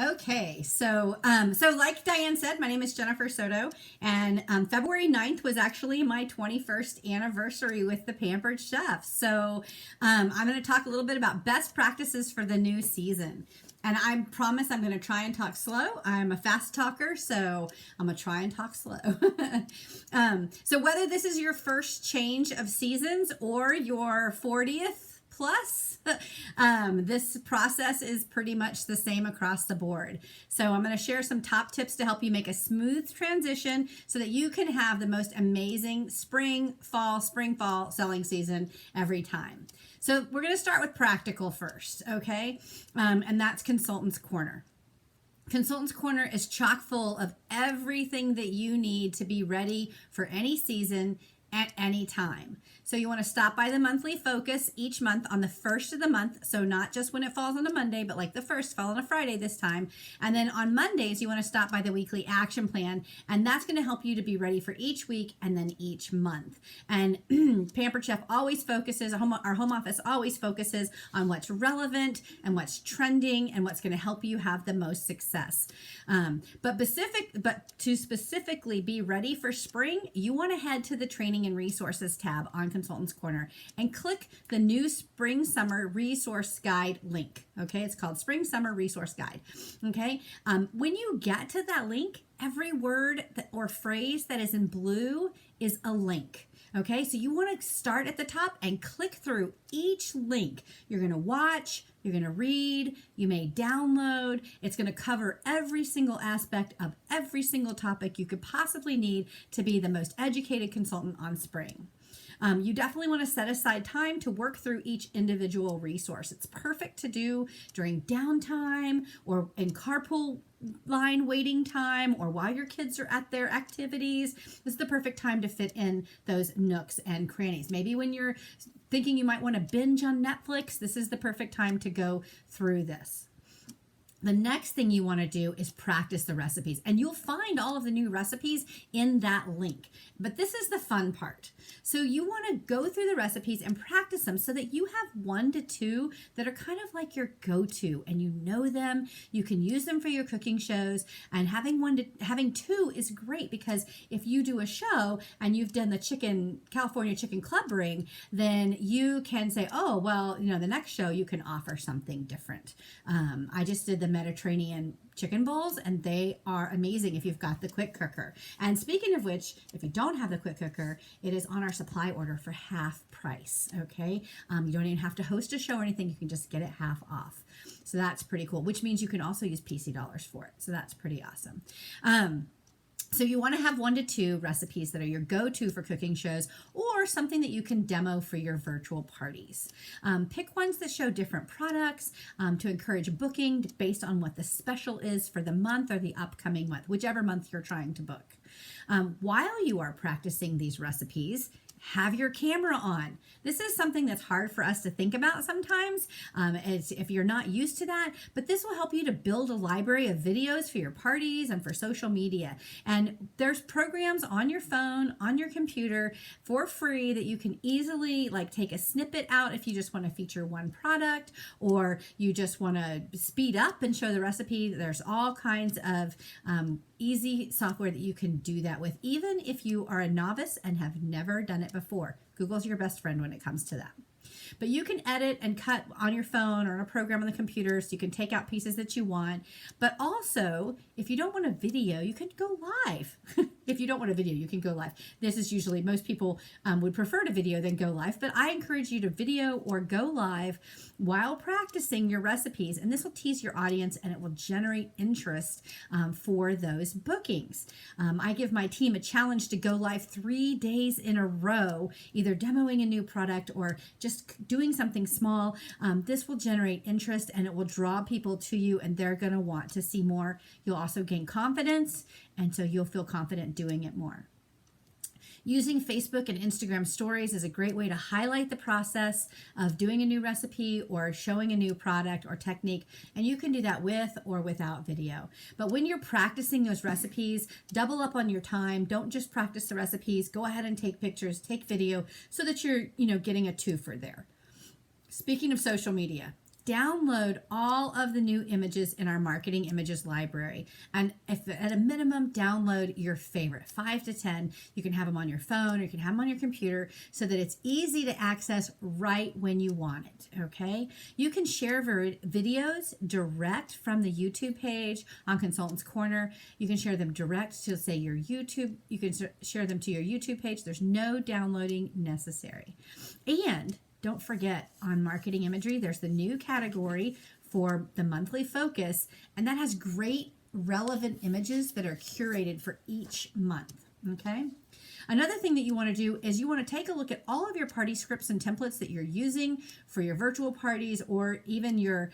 Okay, so like Diane said, my name is Jennifer Soto, and February 9th was actually my 21st anniversary with the Pampered Chef. So I'm going to talk a little bit about best practices for the new season. And I promise I'm going to try and talk slow. I'm a fast talker, so I'm going to try and talk slow. So whether this is your first change of seasons or your 40th plus, this process is pretty much the same across the board. So I'm going to share some top tips to help you make a smooth transition so that you can have the most amazing spring, fall selling season every time. So we're going to start with practical first, okay? And that's Consultant's Corner. Consultant's Corner is chock full of everything that you need to be ready for any season at any time. So you want to stop by the monthly focus each month on the first of the month. So not just when it falls on a Monday, but like the first fall on a Friday this time. And then on Mondays, you want to stop by the weekly action plan. And that's going to help you to be ready for each week and then each month. And Pampered Chef always focuses, our home office always focuses on what's relevant and what's trending and what's going to help you have the most success. But to specifically be ready for spring, you want to head to the training and resources tab on Consultant's Corner and click the new Spring Summer Resource Guide link. Okay, it's called Spring Summer Resource Guide. Okay, when you get to that link, every word or phrase that is in blue is a link. Okay, so you want to start at the top and click through each link. You're going to watch, you're going to read, you may download. It's going to cover every single aspect of every single topic you could possibly need to be the most educated consultant on spring. You definitely want to set aside time to work through each individual resource. It's perfect to do during downtime or in carpool line waiting time or while your kids are at their activities. This is the perfect time to fit in those nooks and crannies. Maybe when you're thinking you might want to binge on Netflix, this is the perfect time to go through this. The next thing you want to do is practice the recipes, and you'll find all of the new recipes in that link. But this is the fun part. So you want to go through the recipes and practice them so that you have 1 to 2 that are kind of like your go-to, and you know them. You can use them for your cooking shows, and having 2 is great because if you do a show and you've done the California chicken club ring, then you can say, oh, well, the next show you can offer something different. I just did the Mediterranean chicken bowls, and they are amazing if you've got the quick cooker. And speaking of which, if you don't have the quick cooker, it is on our supply order for half price. Okay, you don't even have to host a show or anything. You can just get it half off. So that's pretty cool, which means you can also use PC dollars for it. So that's pretty awesome. So you want to have 1 to 2 recipes that are your go-to for cooking shows or something that you can demo for your virtual parties. Pick ones that show different products to encourage booking based on what the special is for the month or the upcoming month, whichever month you're trying to book. While you are practicing these recipes, have your camera on. This is something that's hard for us to think about sometimes if you're not used to that, but this will help you to build a library of videos for your parties and for social media. And there's programs on your phone, on your computer for free that you can easily take a snippet out if you just want to feature one product or you just want to speed up and show the recipe. There's all kinds of easy software that you can do that with, even if you are a novice and have never done it before. Google's your best friend when it comes to that. But you can edit and cut on your phone or on a program on the computer, so you can take out pieces that you want. But also, if you don't want a video, you can go live. If you don't want a video, you can go live. This is usually, most people would prefer to video than go live, but I encourage you to video or go live while practicing your recipes. And this will tease your audience and it will generate interest for those bookings. I give my team a challenge to go live 3 days in a row, either demoing a new product or just doing something small. This will generate interest and it will draw people to you, and they're going to want to see more. You'll also gain confidence, and so you'll feel confident doing it more. Using Facebook and Instagram stories is a great way to highlight the process of doing a new recipe or showing a new product or technique, and you can do that with or without video. But when you're practicing those recipes, double up on your time. Don't just practice the recipes. Go ahead and take pictures, take video, so that you're getting a twofer there. Speaking of social media, download all of the new images in our marketing images library. And if at a minimum, download your favorite 5 to 10. You can have them on your phone or you can have them on your computer so that it's easy to access right when you want it. Okay. You can share videos direct from the YouTube page on Consultants Corner. You can share them direct to, say, your YouTube. You can share them to your YouTube page. There's no downloading necessary. And don't forget, on marketing imagery, there's the new category for the monthly focus, and that has great relevant images that are curated for each month. Okay. Another thing that you want to do is you want to take a look at all of your party scripts and templates that you're using for your virtual parties or even your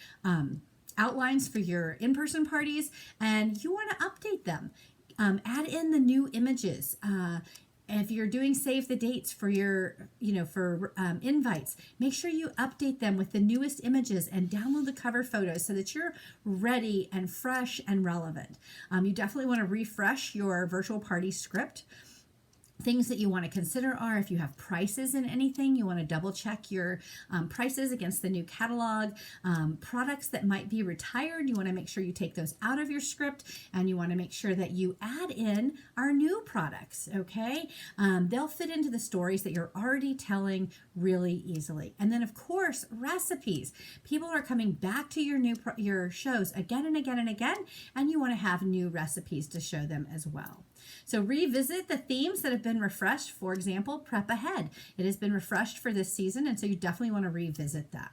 outlines for your in-person parties, and you want to update them. Add in the new images. If you're doing save the dates for your, invites, make sure you update them with the newest images and download the cover photos so that you're ready and fresh and relevant. You definitely want to refresh your virtual party script. Things that you want to consider are if you have prices in anything, you want to double check your prices against the new catalog. Products that might be retired, you want to make sure you take those out of your script, and you want to make sure that you add in our new products, okay? They'll fit into the stories that you're already telling really easily. And then, of course, recipes. People are coming back to your shows again and again and again, and you want to have new recipes to show them as well. So revisit the themes that have been refreshed. For example, Prep Ahead. It has been refreshed for this season, and so you definitely want to revisit that.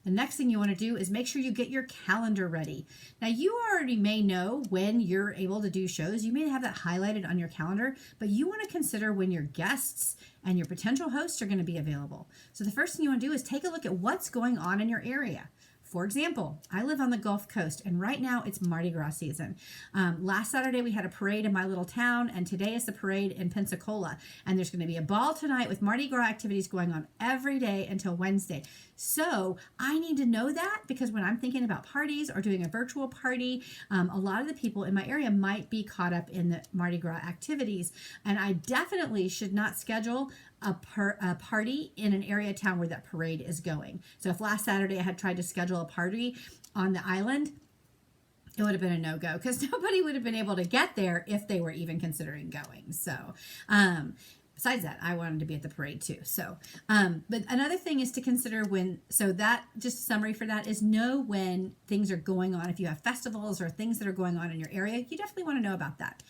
The next thing you want to do is make sure you get your calendar ready. Now, you already may know when you're able to do shows. You may have that highlighted on your calendar, but you want to consider when your guests and your potential hosts are going to be available. So the first thing you want to do is take a look at what's going on in your area. For example, I live on the Gulf Coast, and right now it's Mardi Gras season. Last Saturday we had a parade in my little town, and today is the parade in Pensacola. And there's going to be a ball tonight with Mardi Gras activities going on every day until Wednesday. So I need to know that, because when I'm thinking about parties or doing a virtual party, a lot of the people in my area might be caught up in the Mardi Gras activities. And I definitely should not schedule a party in an area town where that parade is going. So if last Saturday I had tried to schedule a party on the island, it would have been a no-go, because nobody would have been able to get there if they were even considering going. So besides that, I wanted to be at the parade too. So, but another thing is to consider that just a summary for that is know when things are going on. If you have festivals or things that are going on in your area, you definitely want to know about that.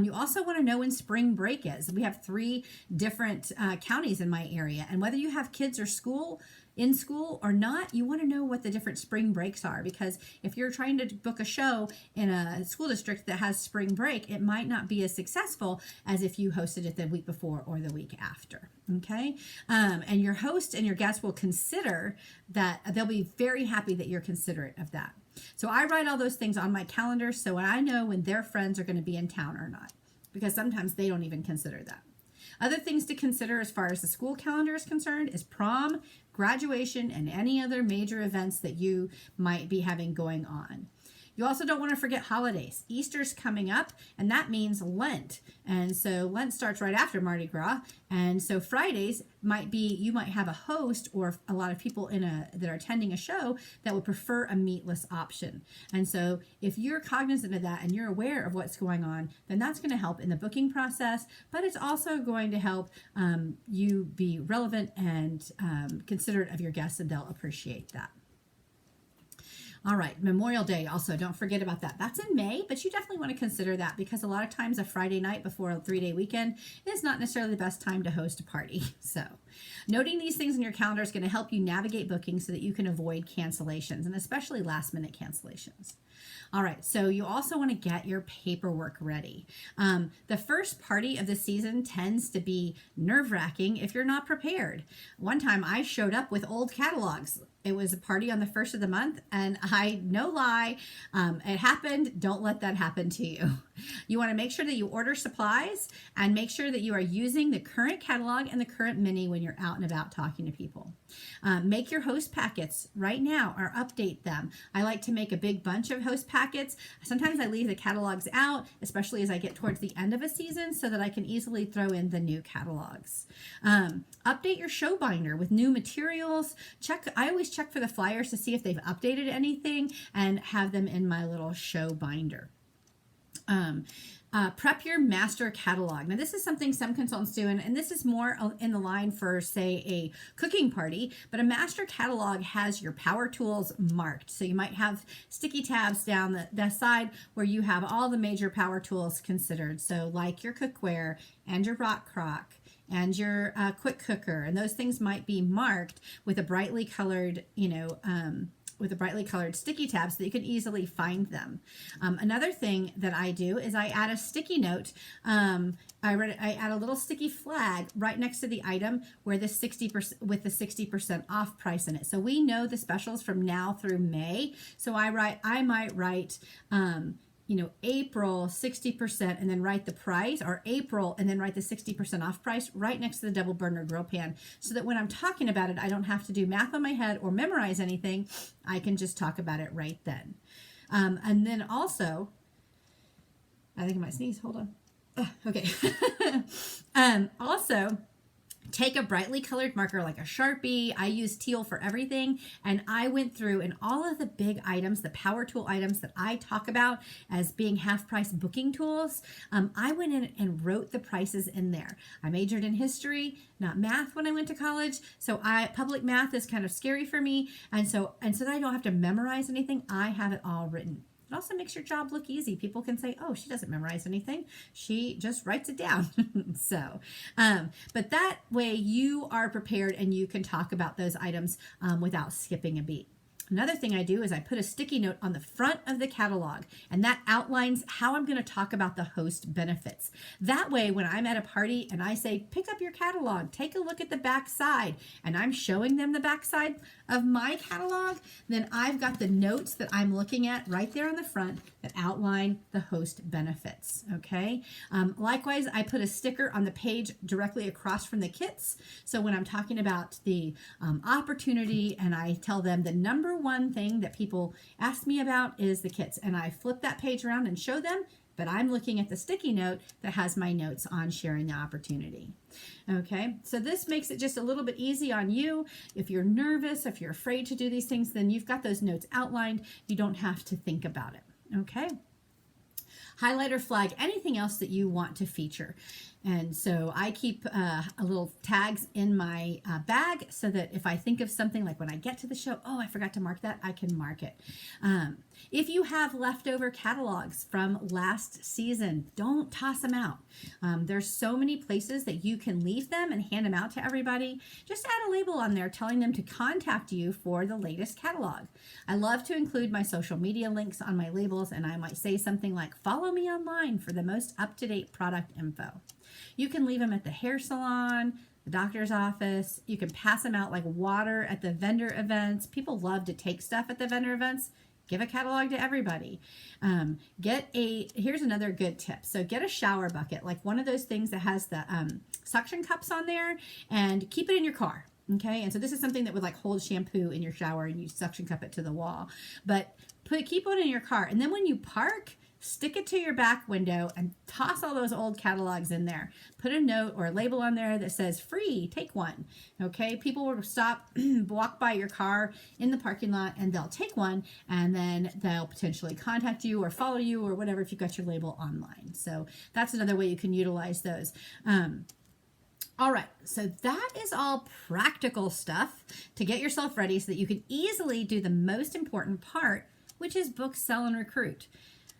You also want to know when spring break is. We have 3 different counties in my area, and whether you have kids or in school or not, you want to know what the different spring breaks are, because if you're trying to book a show in a school district that has spring break, it might not be as successful as if you hosted it the week before or the week after. Okay. And your host and your guests will consider that. They'll be very happy that you're considerate of that. So I write all those things on my calendar so I know when their friends are going to be in town or not, because sometimes they don't even consider that. Other things to consider as far as the school calendar is concerned is prom, graduation, and any other major events that you might be having going on. You also don't want to forget holidays. Easter's coming up, and that means Lent. And so Lent starts right after Mardi Gras. And so Fridays you might have a host or a lot of people that are attending a show that would prefer a meatless option. And so if you're cognizant of that and you're aware of what's going on, then that's going to help in the booking process, but it's also going to help you be relevant and considerate of your guests, and they'll appreciate that. All right, Memorial Day also, don't forget about that. That's in May, but you definitely want to consider that, because a lot of times a Friday night before a 3-day weekend is not necessarily the best time to host a party. So noting these things in your calendar is going to help you navigate booking so that you can avoid cancellations, and especially last-minute cancellations. All right, so you also want to get your paperwork ready. The first party of the season tends to be nerve-wracking if you're not prepared. One time I showed up with old catalogs. It was a party on the first of the month, and no lie, it happened. Don't let that happen to you. You want to make sure that you order supplies and make sure that you are using the current catalog and the current mini when you're out and about talking to people. Make your host packets right now or update them. I like to make a big bunch of host packets. Sometimes I leave the catalogs out, especially as I get towards the end of a season, so that I can easily throw in the new catalogs. Update your show binder with new materials. I always check for the flyers to see if they've updated anything and have them in my little show binder. Prep your master catalog. Now, this is something some consultants do, and this is more in the line for, say, a cooking party, but a master catalog has your power tools marked. So you might have sticky tabs down the side where you have all the major power tools considered. So like your cookware and your rock crock and your quick cooker, and those things might be marked with a brightly colored, with a brightly colored sticky tab so that you can easily find them. Another thing that I do is I add a sticky note. I add a little sticky flag right next to the item where the 60% with the 60% off price in it. So we know the specials from now through May. So I might write April 60% and then write the price, or April and then write the 60% off price right next to the double burner grill pan, so that when I'm talking about it, I don't have to do math on my head or memorize anything. I can just talk about it right then. And then also, I think I might sneeze. Hold on. Okay. Also, take a brightly colored marker like a Sharpie. I use teal for everything. And I went through and all of the big items, the power tool items that I talk about as being half price booking tools, I went in and wrote the prices in there. I majored in history, not math when I went to college. So public math is kind of scary for me. And so that I don't have to memorize anything, I have it all written. It also makes your job look easy. People can say, oh, she doesn't memorize anything. She just writes it down. But that way you are prepared and you can talk about those items without skipping a beat. Another thing I do is I put a sticky note on the front of the catalog, and that outlines how I'm going to talk about the host benefits. That way, when I'm at a party and I say, pick up your catalog, take a look at the back side, and I'm showing them the back side of my catalog, then I've got the notes that I'm looking at right there on the front that outline the host benefits, okay? Likewise, I put a sticker on the page directly across from the kits. So when I'm talking about the opportunity and I tell them the number one thing that people ask me about is the kits, and I flip that page around and show them, but I'm looking at the sticky note that has my notes on sharing the opportunity. Okay, so this makes it just a little bit easy on you. If you're nervous, if you're afraid to do these things, then you've got those notes outlined. You don't have to think about it. Okay. Highlight or flag anything else that you want to feature. And so I keep a little tags in my bag so that if I think of something, like when I get to the show, oh, I forgot to mark that, I can mark it. If you have leftover catalogs from last season, don't toss them out. There's so many places that you can leave them and hand them out to everybody. Just add a label on there telling them to contact you for the latest catalog. I love to include my social media links on my labels, and I might say something like, follow me online for the most up-to-date product info. You can leave them at the hair salon, the doctor's office. You can pass them out like water at the vendor events. People love to take stuff at the vendor events. Give a catalog to everybody. Here's another good tip. So get a shower bucket, like one of those things that has the suction cups on there, and keep it in your car. Okay, and so this is something that would like hold shampoo in your shower and you suction cup it to the wall. But keep one in your car, and then when you park, stick it to your back window and toss all those old catalogs in there. Put a note or a label on there that says free, take one. Okay, people will stop, walk by your car in the parking lot, and they'll take one, and then they'll potentially contact you or follow you or whatever if you've got your label online. So that's another way you can utilize those. All right, so that is all practical stuff to get yourself ready so that you can easily do the most important part, which is book, sell, and recruit.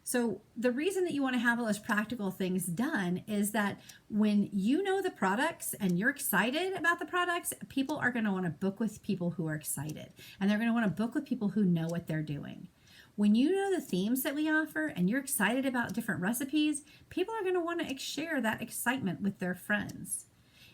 So the reason that you want to have all those practical things done is that when you know the products and you're excited about the products, people are going to want to book with people who are excited, and they're going to want to book with people who know what they're doing. When you know the themes that we offer and you're excited about different recipes, people are going to want to share that excitement with their friends.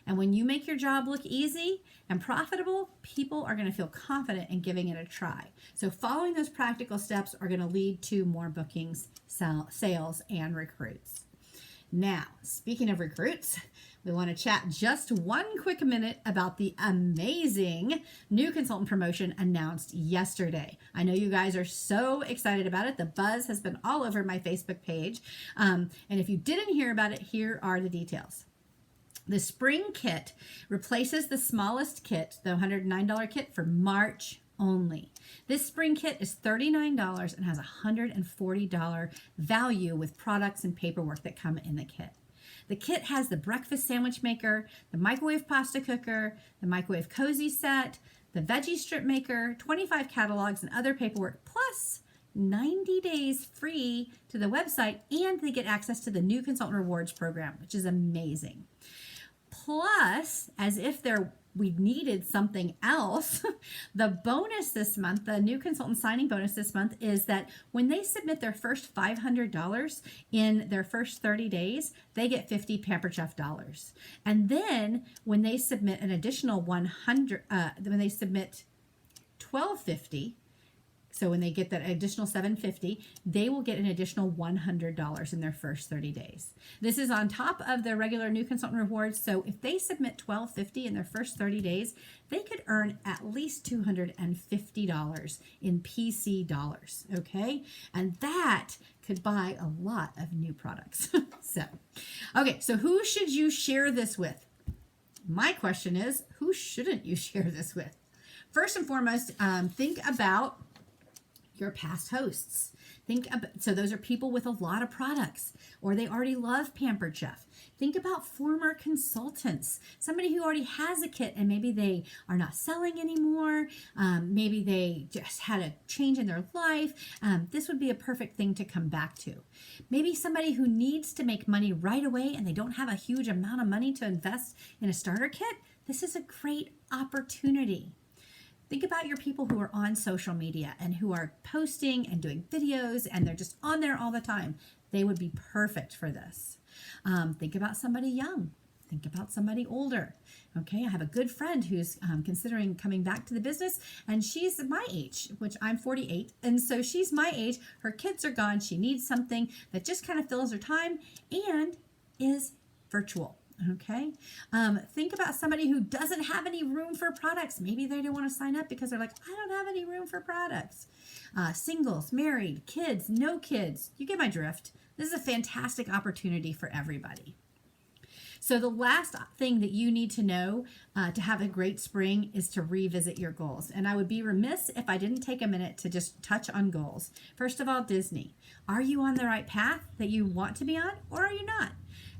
And when you make your job look easy and profitable, people are going to feel confident in giving it a try. So following those practical steps are going to lead to more bookings, sales, and recruits. Now, speaking of recruits, we want to chat just one quick minute about the amazing new consultant promotion announced yesterday. I know you guys are so excited about it. The buzz has been all over my Facebook page. And if you didn't hear about it, here are the details. The spring kit replaces the smallest kit, the $109 kit, for March only. This spring kit is $39 and has a $140 value with products and paperwork that come in the kit. The kit has the breakfast sandwich maker, the microwave pasta cooker, the microwave cozy set, the veggie strip maker, 25 catalogs and other paperwork, plus 90 days free to the website, and they get access to the new consultant rewards program, which is amazing. Plus, as if we needed something else, the bonus this month, the new consultant signing bonus this month, is that when they submit their first $500 in their first 30 days, they get 50 Pampered Chef dollars. And then when they submit an additional 100, when they submit 1250, so when they get that additional $750, they will get an additional $100 in their first 30 days. This is on top of their regular new consultant rewards. So if they submit $1250 in their first 30 days, they could earn at least $250 in PC dollars, okay? And that could buy a lot of new products. So who should you share this with? My question is, who shouldn't you share this with? First and foremost, think about your past hosts. So those are people with a lot of products, or they already love Pampered Chef. Think about former consultants, somebody who already has a kit and maybe they are not selling anymore. Maybe they just had a change in their life. This would be a perfect thing to come back to. Maybe somebody who needs to make money right away and they don't have a huge amount of money to invest in a starter kit. This is a great opportunity. Think about your people who are on social media and who are posting and doing videos and they're just on there all the time. They would be perfect for this. Think about somebody young. Think about somebody older. Okay, I have a good friend who's considering coming back to the business, and she's my age, which I'm 48. And so she's my age. Her kids are gone. She needs something that just kind of fills her time and is virtual. Okay. Think about somebody who doesn't have any room for products. Maybe they don't want to sign up because they're like, I don't have any room for products. Singles, married, kids, no kids. You get my drift. This is a fantastic opportunity for everybody. So the last thing that you need to know to have a great spring is to revisit your goals. And I would be remiss if I didn't take a minute to just touch on goals. First of all, Disney. Are you on the right path that you want to be on, or are you not?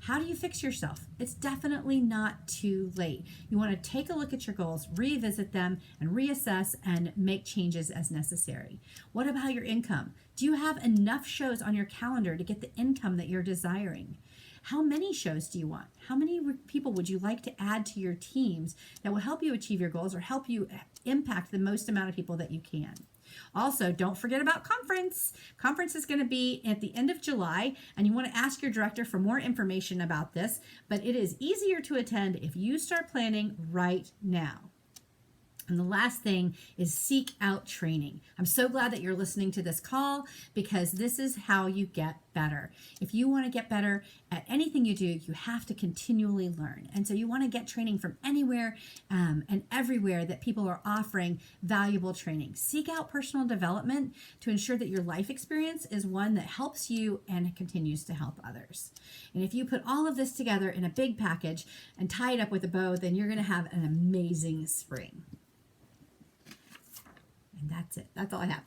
How do you fix yourself? It's definitely not too late. You want to take a look at your goals, revisit them, and reassess and make changes as necessary. What about your income? Do you have enough shows on your calendar to get the income that you're desiring? How many shows do you want? How many people would you like to add to your teams that will help you achieve your goals or help you impact the most amount of people that you can? Also, don't forget about conference. Conference is going to be at the end of July, and you want to ask your director for more information about this, but it is easier to attend if you start planning right now. And the last thing is seek out training. I'm so glad that you're listening to this call because this is how you get better. If you want to get better at anything you do, you have to continually learn. And so you want to get training from anywhere and everywhere that people are offering valuable training. Seek out personal development to ensure that your life experience is one that helps you and continues to help others. And if you put all of this together in a big package and tie it up with a bow, then you're going to have an amazing spring. And that's it. That's all I have.